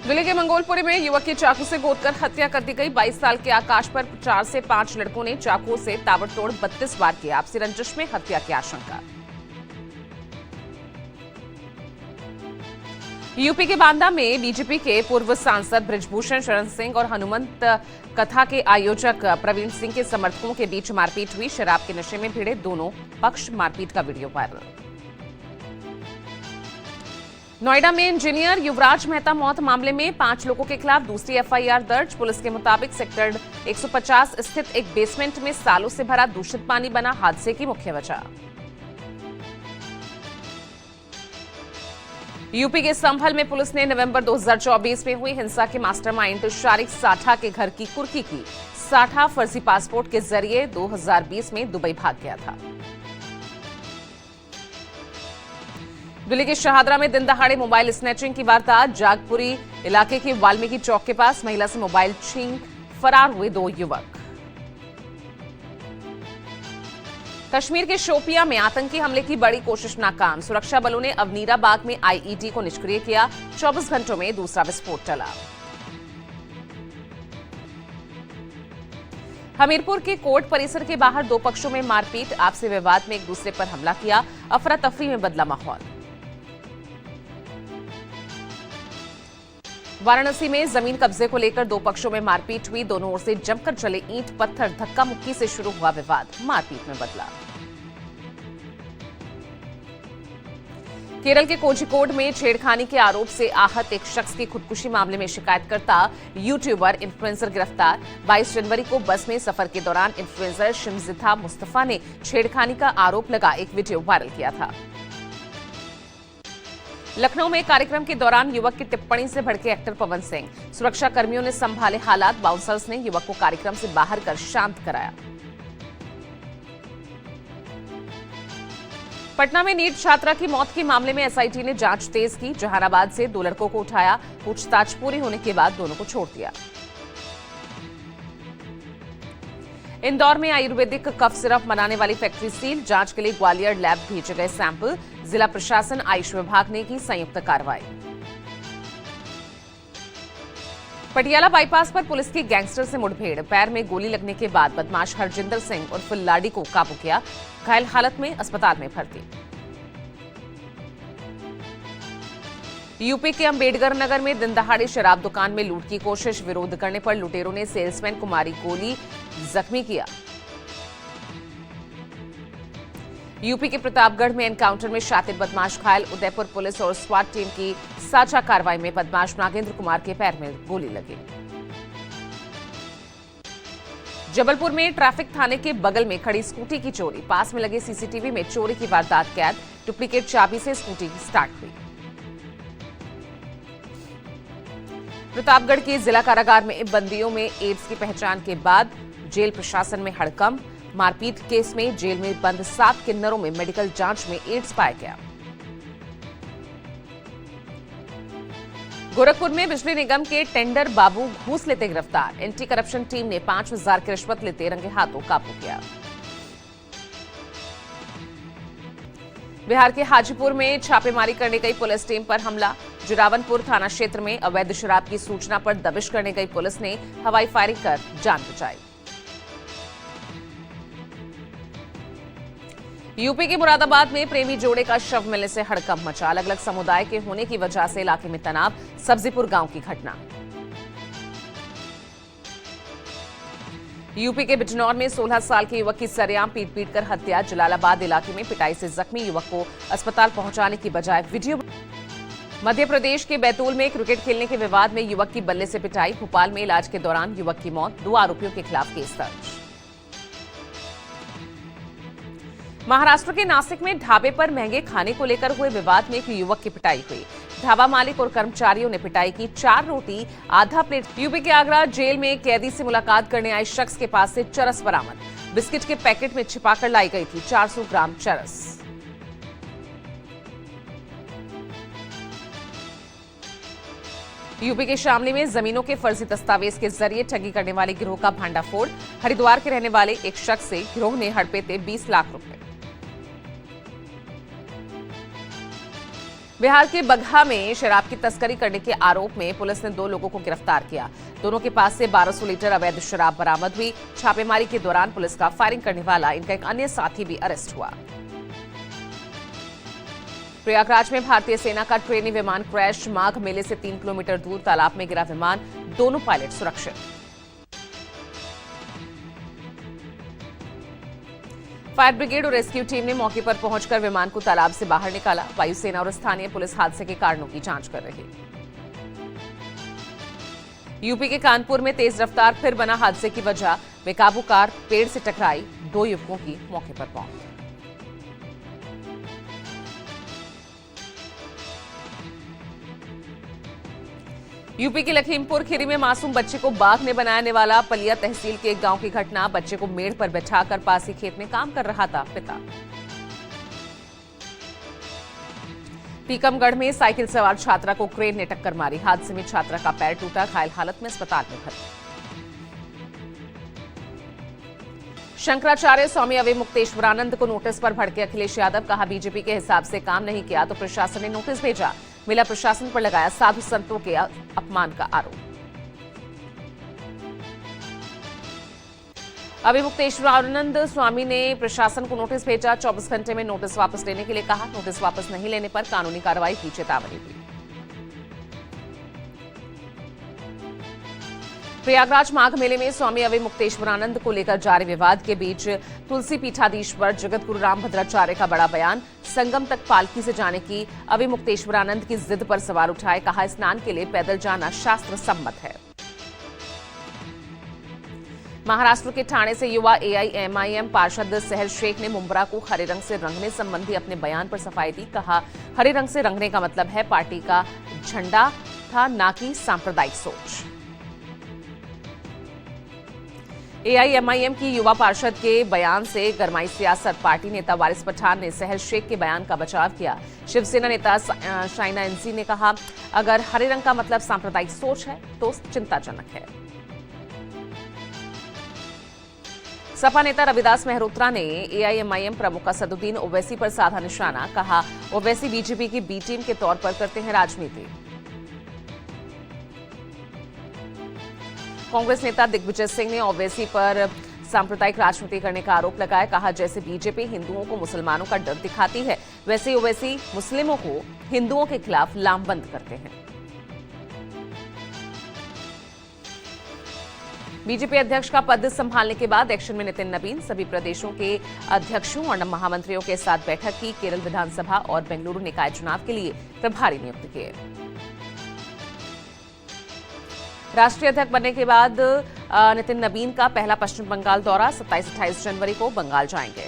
जिले के मंगोलपुरी में युवक की चाकू से गोदकर हत्या कर दी गई। 22 साल के आकाश पर 4 से 5 लड़कों ने चाकू से ताबड़तोड़ 32 बार किए। आपसी रंजिश में हत्या की आशंका। यूपी के बांदा में बीजेपी के पूर्व सांसद बृजभूषण शरण सिंह और हनुमंत कथा के आयोजक प्रवीण सिंह के समर्थकों के बीच मारपीट हुई। शराब के नशे में भिड़े दोनों पक्ष, मारपीट का वीडियो वायरल। नोएडा में इंजीनियर युवराज मेहता मौत मामले में 5 लोगों के खिलाफ दूसरी एफआईआर दर्ज। पुलिस के मुताबिक सेक्टर 150 स्थित एक बेसमेंट में सालों से भरा दूषित पानी बना हादसे की मुख्य वजह। यूपी के संभल में पुलिस ने नवंबर 2024 में हुई हिंसा के मास्टरमाइंड शारिक साठा के घर की कुर्की की। साठा फर्जी पासपोर्ट के जरिए 2020 में दुबई भाग गया था। दिल्ली के शाहदरा में दिन दहाड़े मोबाइल स्नैचिंग की वारदात। जागपुरी इलाके के वाल्मीकि चौक के पास महिला से मोबाइल छीन फरार हुए 2 युवक। कश्मीर के शोपियां में आतंकी हमले की बड़ी कोशिश नाकाम। सुरक्षा बलों ने अवनीरा बाग में आईईडी को निष्क्रिय किया। 24 घंटों में दूसरा विस्फोट टला। हमीरपुर के कोर्ट परिसर के बाहर 2 पक्षों में मारपीट। आपसी विवाद में एक दूसरे पर हमला किया। अफरा तफरी में बदला माहौल। वाराणसी में जमीन कब्जे को लेकर 2 पक्षों में मारपीट हुई। दोनों ओर से जमकर चले ईंट पत्थर धक्का मुक्की से शुरू हुआ विवाद मारपीट में बदला। केरल के कोझिकोड में छेड़खानी के आरोप से आहत एक शख्स की खुदकुशी मामले में शिकायतकर्ता यूट्यूबर इन्फ्लुएंसर गिरफ्तार। 22 जनवरी को बस में सफर के दौरान इन्फ्लुएंसर शिमजिथा मुस्तफा ने छेड़खानी का आरोप लगा एक वीडियो वायरल किया था। लखनऊ में कार्यक्रम के दौरान युवक की टिप्पणी से भड़के एक्टर पवन सिंह। सुरक्षा कर्मियों ने संभाले हालात। बाउंसर्स ने युवक को कार्यक्रम से बाहर कर शांत कराया। पटना में नीट छात्रा की मौत के मामले में एसआईटी ने जांच तेज की। जहानाबाद से 2 लड़कों को उठाया। पूछताछ पूरी होने के बाद दोनों को छोड़ दिया। इंदौर में आयुर्वेदिक कफ सिरप बनाने वाली फैक्ट्री सील। जांच के लिए ग्वालियर लैब भेजे गए सैंपल। जिला प्रशासन, आयुष विभाग ने की संयुक्त कार्रवाई। पटियाला बाईपास पर पुलिस की गैंगस्टर से मुठभेड़। पैर में गोली लगने के बाद बदमाश हरजिंदर सिंह उर्फ लाडी को काबू किया। घायल हालत में अस्पताल में भर्ती। यूपी के अंबेडकर नगर में दिन दहाड़े शराब दुकान में लूट की कोशिश। विरोध करने पर लुटेरों ने सेल्समैन को मारी गोली, जख्मी किया। यूपी के प्रतापगढ़ में एनकाउंटर में शातिर बदमाश घायल। उदयपुर पुलिस और स्वाट टीम की साझा कार्रवाई में बदमाश नागेंद्र कुमार के पैर में गोली लगी। जबलपुर में ट्रैफिक थाने के बगल में खड़ी स्कूटी की चोरी। पास में लगे सीसीटीवी में चोरी की वारदात कैद। डुप्लीकेट चाबी से स्कूटी स्टार्ट हुई। प्रतापगढ़ के जिला कारागार में बंदियों में एड्स की पहचान के बाद जेल प्रशासन में हड़कंप। मारपीट केस में जेल में बंद 7 किन्नरों में मेडिकल जांच में एड्स पाया गया। गोरखपुर में बिजली निगम के टेंडर बाबू घूस लेते गिरफ्तार। एंटी करप्शन टीम ने 5,000 की रिश्वत लेते रंगे हाथों काबू किया। बिहार के हाजीपुर में छापेमारी करने गई पुलिस टीम पर हमला। जुरावनपुर थाना क्षेत्र में अवैध शराब की सूचना पर दबिश करने गई पुलिस ने हवाई फायरिंग कर जान बचाई। यूपी के मुरादाबाद में प्रेमी जोड़े का शव मिलने से हड़कंप मचा। अलग अलग समुदाय के होने की वजह से इलाके में तनाव। सब्जीपुर गांव की घटना। यूपी के बिजनौर में 16 साल के युवक की सरेआम पीट कर हत्या। जलालाबाद इलाके में पिटाई से जख्मी युवक को अस्पताल पहुंचाने की बजाय वीडियो। मध्य प्रदेश के बैतूल में क्रिकेट खेलने के विवाद में युवक की बल्ले से पिटाई। भोपाल में इलाज के दौरान युवक की मौत। 2 आरोपियों के खिलाफ केस दर्ज। महाराष्ट्र के नासिक में ढाबे पर महंगे खाने को लेकर हुए विवाद में एक युवक की पिटाई हुई। ढाबा मालिक और कर्मचारियों ने पिटाई की। 4 रोटी आधा प्लेट। यूपी के आगरा जेल में कैदी से मुलाकात करने आए शख्स के पास से चरस बरामद। बिस्किट के पैकेट में छिपाकर लाई गई थी 400 ग्राम चरस। यूपी के शामली में जमीनों के फर्जी दस्तावेज के जरिए ठगी करने वाले गिरोह का भांडाफोड़। हरिद्वार के रहने वाले एक शख्स से गिरोह ने हड़पे थे 20 लाख रुपए। बिहार के बगहा में शराब की तस्करी करने के आरोप में पुलिस ने 2 लोगों को गिरफ्तार किया। दोनों के पास से 1200 लीटर अवैध शराब बरामद हुई। छापेमारी के दौरान पुलिस का फायरिंग करने वाला इनका एक अन्य साथी भी अरेस्ट हुआ। प्रयागराज में भारतीय सेना का ट्रेनी विमान क्रैश। माघ मेले से 3 किलोमीटर दूर तालाब में गिरा विमान, दोनों पायलट सुरक्षित। फायर ब्रिगेड और रेस्क्यू टीम ने मौके पर पहुंचकर विमान को तालाब से बाहर निकाला। वायुसेना और स्थानीय पुलिस हादसे के कारणों की जांच कर रही। यूपी के कानपुर में तेज रफ्तार फिर बना हादसे की वजह। बेकाबू कार पेड़ से टकराई, 2 युवकों की मौके पर मौत। यूपी के लखीमपुर खीरी में मासूम बच्चे को बाघ ने बनाने वाला। पलिया तहसील के एक गांव की घटना। बच्चे को मेड़ पर बैठाकर पास ही खेत में काम कर रहा था पिता। टीकमगढ़ में साइकिल सवार छात्रा को क्रेन ने टक्कर मारी। हादसे में छात्रा का पैर टूटा, घायल हालत में अस्पताल में भर्ती। शंकराचार्य स्वामी अविमुक्तेश्वरानंद को नोटिस पर भड़के अखिलेश यादव। कहा, बीजेपी के हिसाब से काम नहीं किया तो प्रशासन ने नोटिस भेजा। मिला प्रशासन पर लगाया साधु संतों के अपमान का आरोप। अविमुक्तेश्वरानंद स्वामी ने प्रशासन को नोटिस भेजा। 24 घंटे में नोटिस वापस लेने के लिए कहा। नोटिस वापस नहीं लेने पर कानूनी कार्रवाई की चेतावनी दी। प्रयागराज माघ मेले में स्वामी अविमुक्तेश्वरानंद को लेकर जारी विवाद के बीच तुलसी पीठाधीश्वर जगतगुरु रामभद्राचार्य का बड़ा बयान। संगम तक पालकी से जाने की अविमुक्तेश्वरानंद की जिद पर सवाल उठाए। कहा, स्नान के लिए पैदल जाना शास्त्र सम्मत है। महाराष्ट्र के ठाणे से युवा एआईएमआईएम पार्षद सहर शेख ने मुंब्रा को हरे रंग से रंगने संबंधी अपने बयान पर सफाई दी। कहा, हरे रंग से रंगने का मतलब है पार्टी का झंडा था, ना कि सांप्रदायिक सोच। एआईएमआईएम की युवा पार्षद के बयान से गरमाई सियासत। पार्टी नेता वारिस पठान ने सहर शेख के बयान का बचाव किया। शिवसेना नेता शाइना एनसी ने कहा, अगर हरे रंग का मतलब सांप्रदायिक सोच है तो चिंताजनक है। सपा नेता रविदास मेहरोत्रा ने एआईएमआईएम प्रमुख असदुद्दीन ओवैसी पर साधा निशाना। कहा, ओवैसी बीजेपी की बी टीम के तौर पर करते हैं राजनीति। कांग्रेस नेता दिग्विजय सिंह ने ओवैसी पर सांप्रदायिक राजनीति करने का आरोप लगाया। कहा, जैसे बीजेपी हिंदुओं को मुसलमानों का डर दिखाती है, वैसे ही ओवैसी मुस्लिमों को हिंदुओं के खिलाफ लामबंद करते हैं। बीजेपी अध्यक्ष का पद संभालने के बाद एक्शन में नितिन नबीन। सभी प्रदेशों के अध्यक्षों और महामंत्रियों के साथ बैठक की। केरल विधानसभा और बेंगलुरु निकाय चुनाव के लिए प्रभारी नियुक्त किए। राष्ट्रीय अध्यक्ष बनने के बाद नितिन नबीन का पहला पश्चिम बंगाल दौरा। 27-28 जनवरी को बंगाल जाएंगे।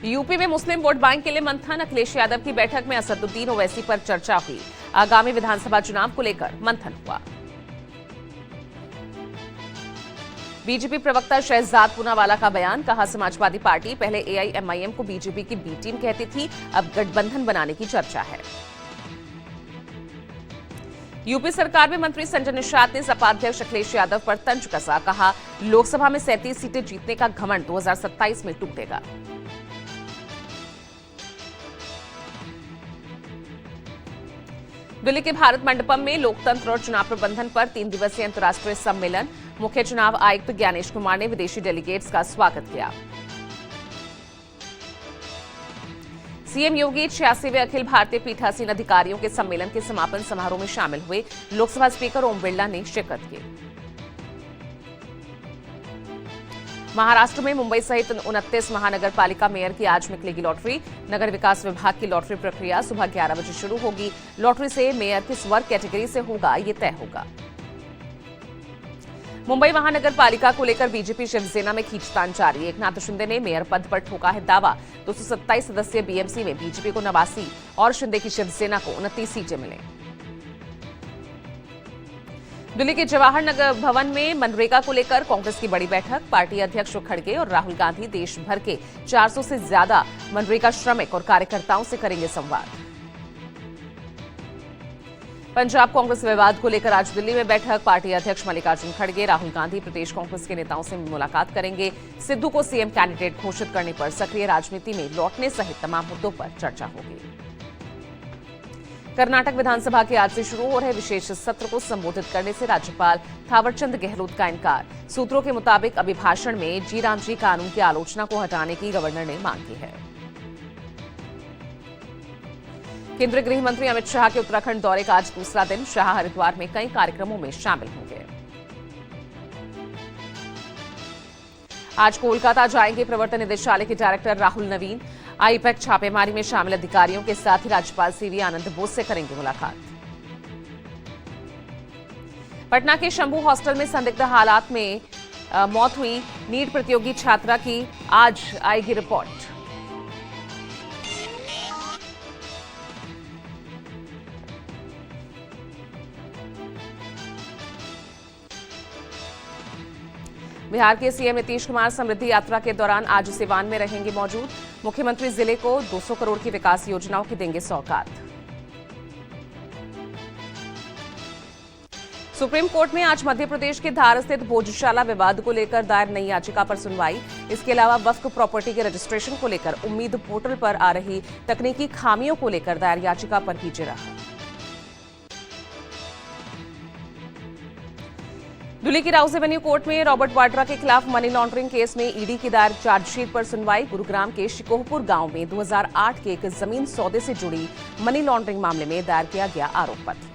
यूपी में मुस्लिम वोट बैंक के लिए मंथन। अखिलेश यादव की बैठक में असदुद्दीन ओवैसी पर चर्चा हुई। आगामी विधानसभा चुनाव को लेकर मंथन हुआ। बीजेपी प्रवक्ता शहजाद पूनावाला का बयान। कहा, समाजवादी पार्टी पहले एआईएमआईएम को बीजेपी की बी टीम कहती थी, अब गठबंधन बनाने की चर्चा है। यूपी सरकार में मंत्री संजय निषाद ने सपा अध्यक्ष अखिलेश यादव पर तंज कसा। कहा, लोकसभा में 37 सीटें जीतने का घमंड 2027 में टूटेगा। दिल्ली के भारत मंडपम में लोकतंत्र और चुनाव प्रबंधन पर 3 दिवसीय अंतर्राष्ट्रीय सम्मेलन। मुख्य चुनाव आयुक्त ज्ञानेश कुमार ने विदेशी डेलीगेट्स का स्वागत किया। सीएम योगी 86वें अखिल भारतीय पीठासीन अधिकारियों के सम्मेलन के समापन समारोह में शामिल हुए। लोकसभा स्पीकर ओम बिरला ने शिरकत की। महाराष्ट्र में मुंबई सहित 29 महानगर पालिका मेयर की आज निकलेगी लॉटरी। नगर विकास विभाग की लॉटरी प्रक्रिया सुबह 11 बजे शुरू होगी। लॉटरी से मेयर किस वर्ग कैटेगरी से होगा, ये तय होगा। मुंबई महानगर पालिका को लेकर बीजेपी शिवसेना में खींचतान जारी। एकनाथ शिंदे ने मेयर पद पर ठोका है दावा। 227 सदस्यीय बीएमसी में बीजेपी को 89 और शिंदे की शिवसेना को 29 सीटें मिले। दिल्ली के जवाहर नगर भवन में मनरेगा को लेकर कांग्रेस की बड़ी बैठक। पार्टी अध्यक्ष खड़गे और राहुल गांधी देश भर के 400 से ज्यादा मनरेगा श्रमिक और कार्यकर्ताओं से करेंगे संवाद। पंजाब कांग्रेस विवाद को लेकर आज दिल्ली में बैठक। पार्टी अध्यक्ष मल्लिकार्जुन खड़गे राहुल गांधी प्रदेश कांग्रेस के नेताओं से मुलाकात करेंगे। सिद्धू को सीएम कैंडिडेट घोषित करने पर सक्रिय राजनीति में लौटने सहित तमाम मुद्दों पर चर्चा होगी। कर्नाटक विधानसभा के आज से शुरू हो रहे विशेष सत्र को संबोधित करने से राज्यपाल थावरचंद गहलोत का इनकार। सूत्रों के मुताबिक अभिभाषण में जी राम जी कानून की आलोचना को हटाने की गवर्नर ने मांग की है। केंद्रीय गृह मंत्री अमित शाह के उत्तराखंड दौरे का आज दूसरा दिन। शाह हरिद्वार में कई कार्यक्रमों में शामिल होंगे। आज कोलकाता जाएंगे प्रवर्तन निदेशालय के डायरेक्टर राहुल नवीन। आईपैक छापेमारी में शामिल अधिकारियों के साथ ही राज्यपाल सीवी आनंद बोस से करेंगे मुलाकात। पटना के शंभू हॉस्टल में संदिग्ध हालात में मौत हुई नीट प्रतियोगी छात्रा की आज आएगी रिपोर्ट। बिहार के सीएम नीतीश कुमार समृद्धि यात्रा के दौरान आज सिवान में रहेंगे मौजूद। मुख्यमंत्री जिले को 200 करोड़ की विकास योजनाओं की देंगे सौगात। सुप्रीम कोर्ट में आज मध्य प्रदेश के धार स्थित भोजशाला विवाद को लेकर दायर नई याचिका पर सुनवाई। इसके अलावा वक्फ प्रॉपर्टी के रजिस्ट्रेशन को लेकर उम्मीद पोर्टल पर आ रही तकनीकी खामियों को लेकर दायर याचिका पर भी जिरह। दिल्ली की राउज एवेन्यू कोर्ट में रॉबर्ट वाड्रा के खिलाफ मनी लॉन्ड्रिंग केस में ईडी की दायर चार्जशीट पर सुनवाई। गुरुग्राम के शिकोहपुर गांव में 2008 के एक जमीन सौदे से जुड़ी मनी लॉन्ड्रिंग मामले में दायर किया गया आरोप पत्र।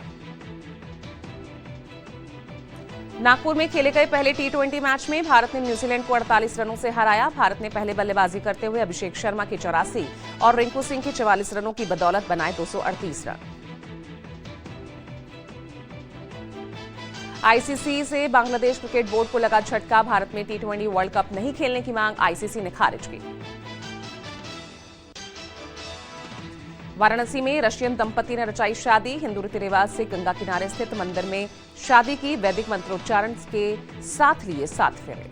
नागपुर में खेले गए पहले टी20 मैच में भारत ने न्यूजीलैंड को 48 रनों से हराया। भारत ने पहले बल्लेबाजी करते हुए अभिषेक शर्मा के 84 और रिंकू सिंह के 44 रनों की बदौलत बनाए 238 रन। आईसीसी से बांग्लादेश क्रिकेट बोर्ड को लगा झटका। भारत में टी20 वर्ल्ड कप नहीं खेलने की मांग आईसीसी ने खारिज की। वाराणसी में रशियन दंपति ने रचाई शादी। हिंदू रीति रिवाज से गंगा किनारे स्थित मंदिर में शादी की। वैदिक मंत्रोच्चारण के साथ लिए 7 फेरे।